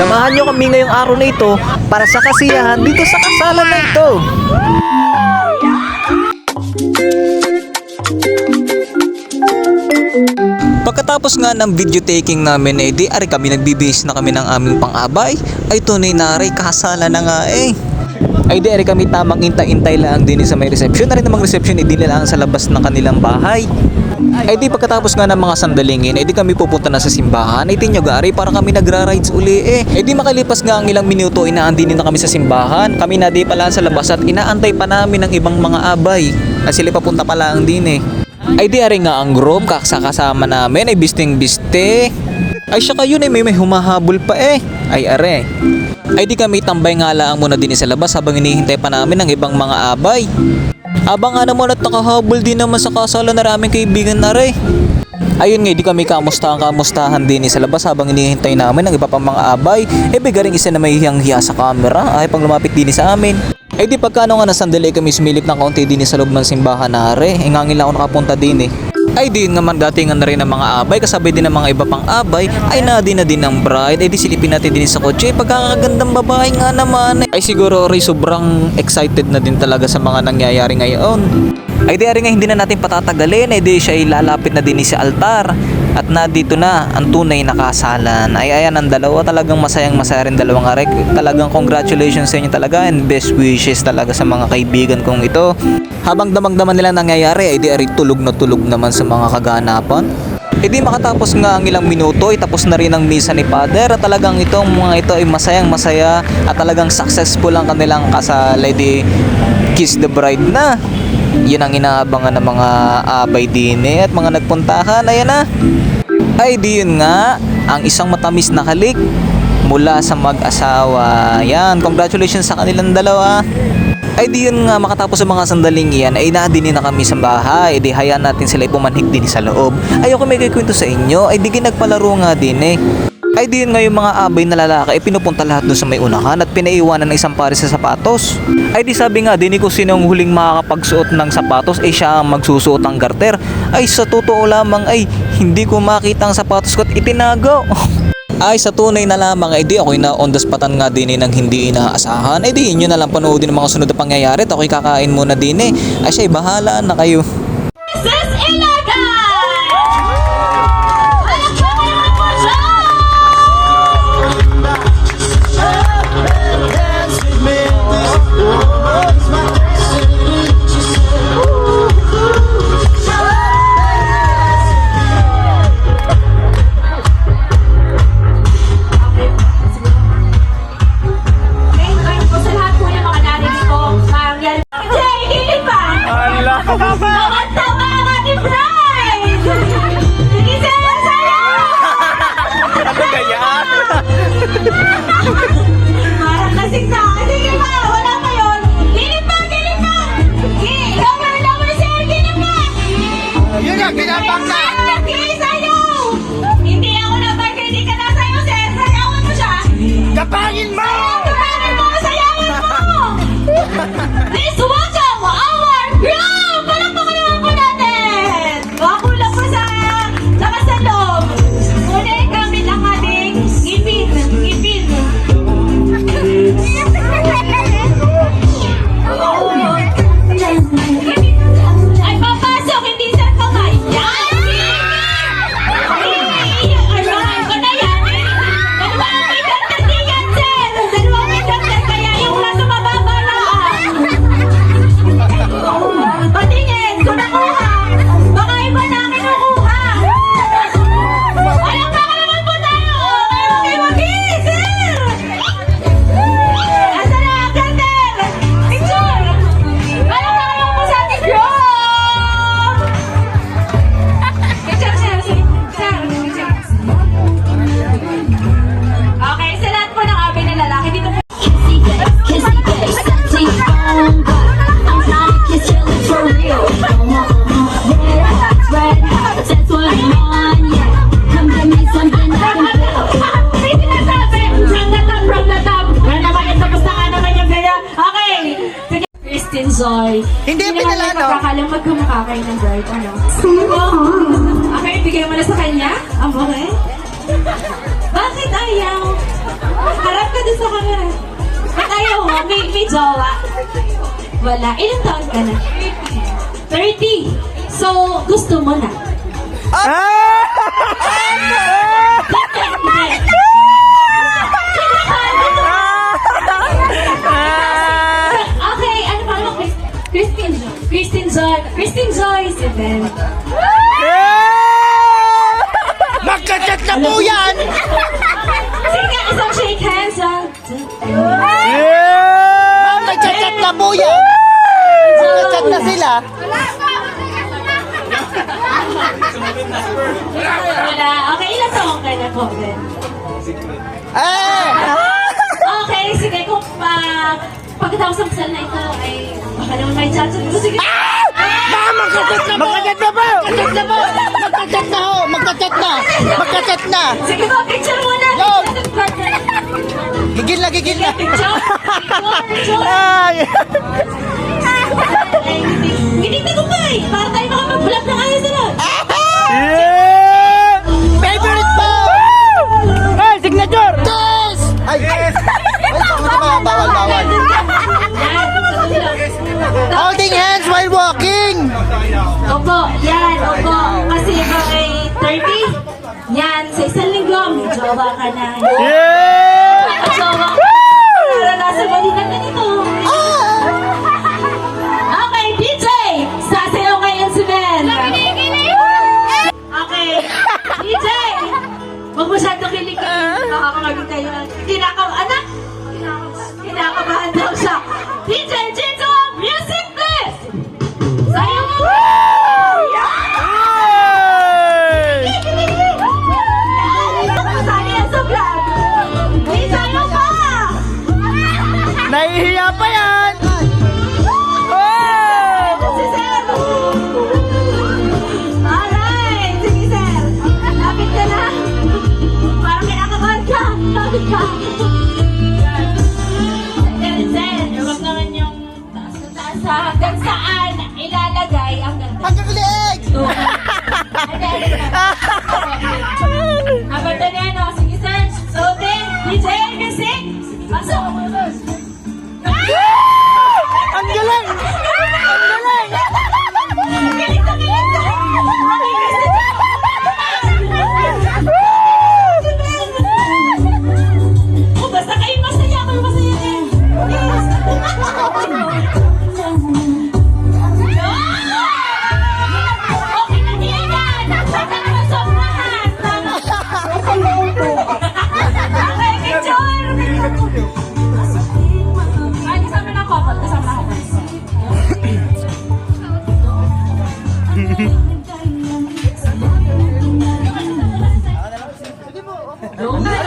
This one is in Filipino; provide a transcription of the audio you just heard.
Samahan nyo kami ngayong araw na ito para sa kasiyahan dito sa kasalan na ito. Pagkatapos nga ng video taking namin di ari kami nagbibihis na kami ng aming pang-abay. Ay tunay na ari kasala na nga Ay di ari kami tamang intay-intay lang din sa may reception. Na rin namang reception di lang sa labas ng kanilang bahay. Ay di pagkatapos nga ng mga sandalingin di kami pupunta na sa simbahan. Ay tinyo gari para kami nagra-rides uli Ay di makalipas nga ang ilang minuto inaandinin na kami sa simbahan. Kami na di pala sa labas at inaantay pa namin ng ibang mga abay. At sila papunta pa lang din Ay di ari nga ang groom kasama namin ay bisting-biste. Ay siya kayo may humahabol pa Ay are. Ay di kami tambay nga lang muna din sa labas habang hinihintay pa namin ng ibang mga abay. Abang nga naman at nakahabol din naman sa kasalan na raming kaibigan na re. Ayun nga di kami kamustahan din sa labas habang hinihintay namin ng iba pang mga abay. Bigaring isa na may hiyang-hiya sa camera ay pang lumapit din sa amin. Ay di pagkano nga nasandali kami sumilip ng kaunti din sa loob ng simbahan na re. Ngangin lang ako nakapunta din Ay di naman datingan na rin ng mga abay kasabay din ng mga iba pang abay ay nadi na din ng bride. Ay di silipin natin din sa kotse pagkakagandang babae nga naman Ay siguro rin sobrang excited na din talaga sa mga nangyayari ngayon. Ay di rin nga hindi na natin patatagalin ay di siya ilalapit na din sa altar. At na dito na ang tunay na kasalan. Ay ayan ang dalawa talagang masayang masaya rin dalawang arek. Talagang congratulations sa inyo talaga and best wishes talaga sa mga kaibigan kong ito. Habang damang-daman nila nangyayari ay di ari tulog naman sa mga kaganapan. Di makatapos nga ang ilang minuto ay tapos na rin ang misa ni Father at talagang itong mga ito ay masayang masaya at talagang successful ang kanilang kasal. Di kiss the bride na. Yun ang inaabangan ng mga abay din at mga nagpuntahan. Ayan na. Ay di yun nga ang isang matamis na halik mula sa mag-asawa. Yan, congratulations sa kanilang dalawa. Ay di yun nga makatapos sa mga sandaling yan ay naadinin na kami sa bahay. Di hayaan natin sila ipumanhik din sa loob. Ayoko may kikwento sa inyo. Ay di nagpalaro nga din Ay di yun nga yung mga abay na lalaki ay pinupunta lahat doon sa may unahan at pinaiwanan ng isang pares sa sapatos. Ay di sabi nga din kung sinong huling makakapagsuot ng sapatos ay siya ang magsusuot ng garter. Ay sa totoo lamang ay hindi ko makita ang sapatos ko at itinago. Ay sa tunay na lamang ay di ako'y na on the spotan nga din ng hindi inaasahan. Ay di inyo na lang panoodin ang mga sunod na pangyayari at ako'y kakain muna din Ay siya'y bahala na kayo. Kapangin mo! Kapangin mo! Sayawan mo! Please welcome our group! Palakpakan naman po natin! Makulang po sa labas sa loob. Muna gamit ang ating ngipin. Ay, papasok! Hindi sa kamay! Yan! Zoy. Hindi pinala, no? Pagkakalang magkumukha kayo ng bride, ano? Okay, bigay mo na sa kanya. Okay? Bakit ayaw? dun sa camera. Ba't ayaw mo? May jowa? Wala. Ilang taon ka na? 30. So, gusto mo na? Okay, ano pa mo? Christine Joy. Christine Joy, si Ben. Magkachat na po yan! Sige nga, isang shake hands, ah. Magkachat na po yan! Magkachat na sila! Wala. Okay, ilang taon ka na po, Ben? Okay, sige, kung pagkatapos ng kasal na ito ay baka naman may chance. Sige. Magkachat na po! Magkachat na po! Magkachat na ho! Magkachat na! Magkachat na! Sige po, picture muna. Yo! Gigil na, gigil na! Picture. Hindi tagumpay. Para tayo makapag-vlog ng ayos na lang. Favorite po! Ay, signature! Yes! Ay, yes! Bawal. Holding hands while walking! Opo, yan, opo. Kasi ikaw ay 30. Yan, sa isang linggo, may jowa ka na. May jowa ka. Naranasan mo din na ganito. Okay, DJ! Sasayaw ngayon si Ben. Okay, DJ! Huwag masyado kilikilin. Makakamagin kayo. Anak! Kinakabahan daw siya. DJ, Jinzo, music please! Sayaw mo! Sali yan sa vlog. Hey, sayaw pa! Nahihiya pa yan! Si Sir! Alright! Sige, Sir. Lapit ka na. Parang kinakabahan ka. Lapit ka. Sir, huwag naman yung taas na taas ha. Hanggang saan ilalagay ang ganda. Hanggang leeg! Habang ganyan, o. Sige, Sir. Suotin. DJ, music. Pasok. Ang galing! Ang galing! Galit na galit na. Oh, basta kayo masaya. Kayo masaya din. Yes. Okay na din yan. Basta naman sobrahan. Okay, picture. Ay, kasama na ako. Kasama na ako. Go na!